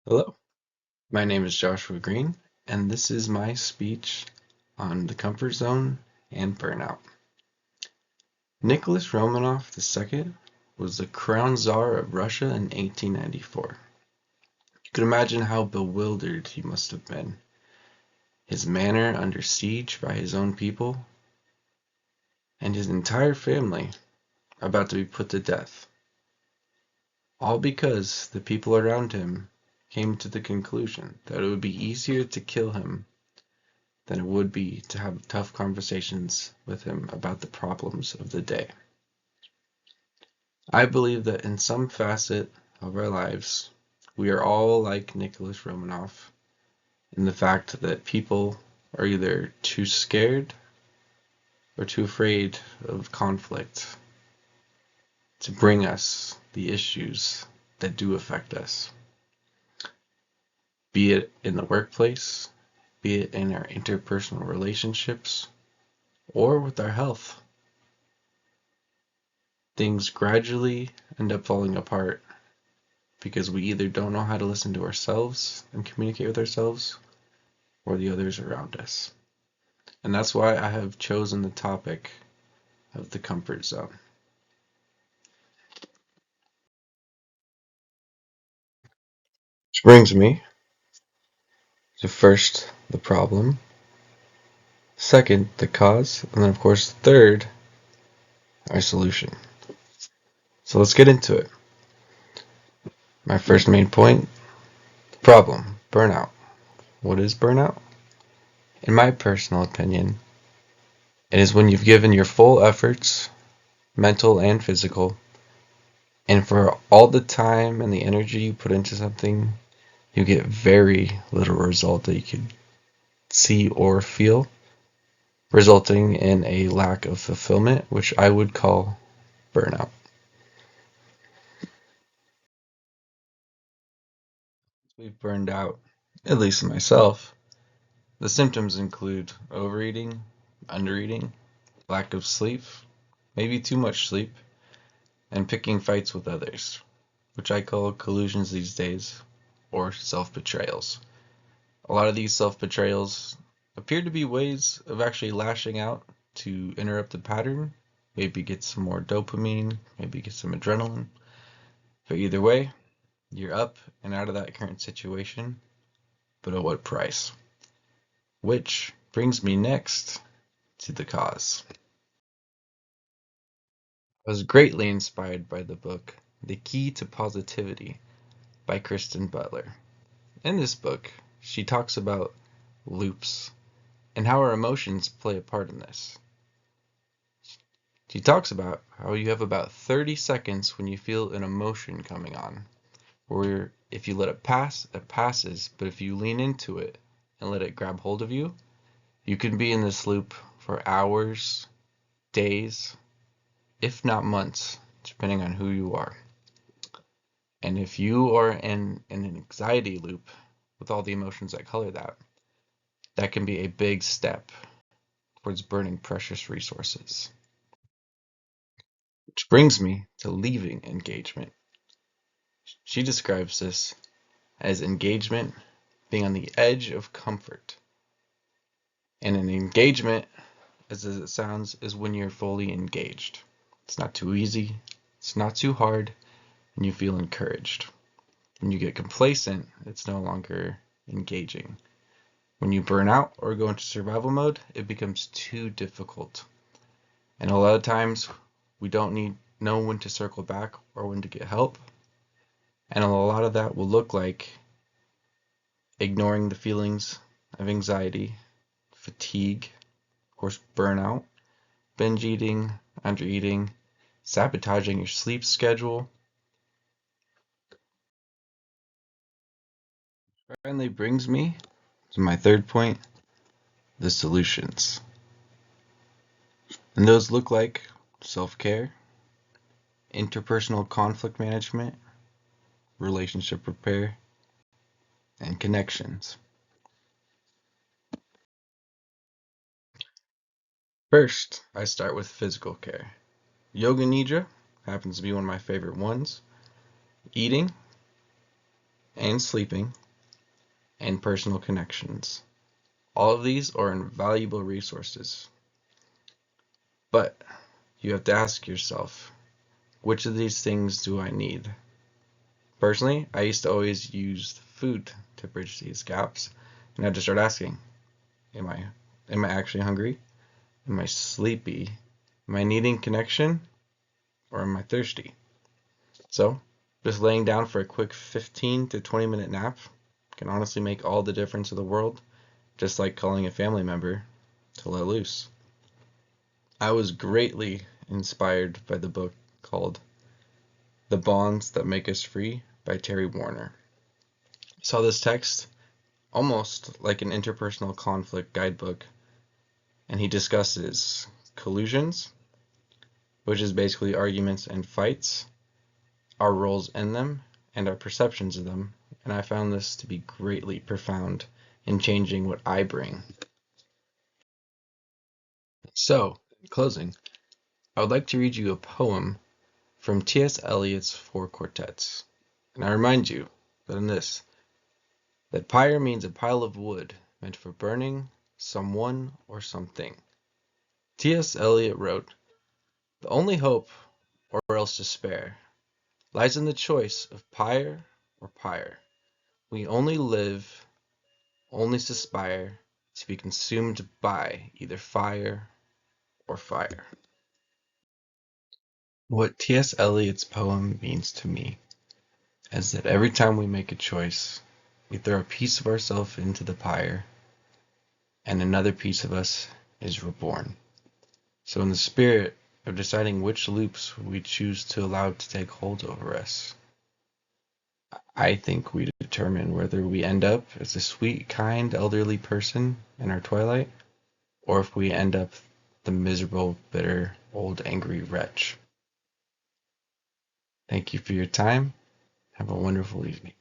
Hello, my name is Joshua Green, and this is my speech on the comfort zone and burnout. Nicholas Romanov II was the crown czar of Russia in 1894. You can imagine how bewildered he must have been. His manor under siege by his own people, and his entire family about to be put to death. All because the people around him came to the conclusion that it would be easier to kill him than it would be to have tough conversations with him about the problems of the day. I believe that in some facet of our lives, we are all like Nicholas Romanov in the fact that people are either too scared or too afraid of conflict to bring us the issues that do affect us, be it in the workplace, be it in our interpersonal relationships, or with our health. Things gradually end up falling apart because we either don't know how to listen to ourselves and communicate with ourselves or the others around us. And that's why I have chosen the topic of the comfort zone. Which brings me to first, the problem, second, the cause, and then, of course, third, our solution. So let's get into it. My first main point, the problem, burnout. What is burnout? In my personal opinion, it is when you've given your full efforts, mental and physical, and for all the time and the energy you put into something, you get very little result that you could see or feel, resulting in a lack of fulfillment, which I would call burnout. We've burned out, at least myself. The symptoms include overeating, undereating, lack of sleep, maybe too much sleep, and picking fights with others, which I call collusions these days, or self-betrayals. A lot of these self-betrayals appear to be ways of actually lashing out to interrupt the pattern, maybe get some more dopamine, maybe get some adrenaline. But either way, you're up and out of that current situation, but at what price? Which brings me next to the cause. I was greatly inspired by the book The Key to Positivity by Kristen Butler. In this book, she talks about loops and how our emotions play a part in this. She talks about how you have about 30 seconds when you feel an emotion coming on, where if you let it pass, it passes, but if you lean into it and let it grab hold of you, you can be in this loop for hours, days, if not months, depending on who you are. And if you are in an anxiety loop with all the emotions that color that, that can be a big step towards burning precious resources. Which brings me to leaving engagement. She describes this as engagement being on the edge of comfort. And an engagement, as it sounds, is when you're fully engaged. It's not too easy, it's not too hard, and you feel encouraged. When you get complacent, it's no longer engaging. When you burn out or go into survival mode, it becomes too difficult. And a lot of times, we don't know when to circle back or when to get help. And a lot of that will look like ignoring the feelings of anxiety, fatigue, of course, burnout, binge eating, under eating, sabotaging your sleep schedule. Finally brings me to my third point, the solutions. And those look like self-care, interpersonal conflict management, relationship repair, and connections. First, I start with physical care. Yoga Nidra happens to be one of my favorite ones. Eating, and sleeping, and personal connections. All of these are invaluable resources. But you have to ask yourself, which of these things do I need? Personally, I used to always use food to bridge these gaps, and I had to start asking, am I actually hungry? Am I sleepy? Am I needing connection? Or am I thirsty? So, just laying down for a quick 15 to 20-minute nap can honestly make all the difference in the world, just like calling a family member to let loose. I was greatly inspired by the book called The Bonds That Make Us Free by Terry Warner. I saw this text almost like an interpersonal conflict guidebook, and he discusses collusions, which is basically arguments and fights, our roles in them, and our perceptions of them, and I found this to be greatly profound in changing what I bring. So, in closing, I would like to read you a poem from T.S. Eliot's Four Quartets. And I remind you that in this, that pyre means a pile of wood meant for burning someone or something. T.S. Eliot wrote, "The only hope, or else despair, lies in the choice of pyre or pyre. We only live, only suspire, to be consumed by either fire or fire." What T.S. Eliot's poem means to me is that every time we make a choice, we throw a piece of ourselves into the pyre, and another piece of us is reborn. So in the spirit of deciding which loops we choose to allow to take hold over us, I think we determine whether we end up as a sweet, kind, elderly person in our twilight, or if we end up the miserable, bitter, old, angry wretch. Thank you for your time. Have a wonderful evening.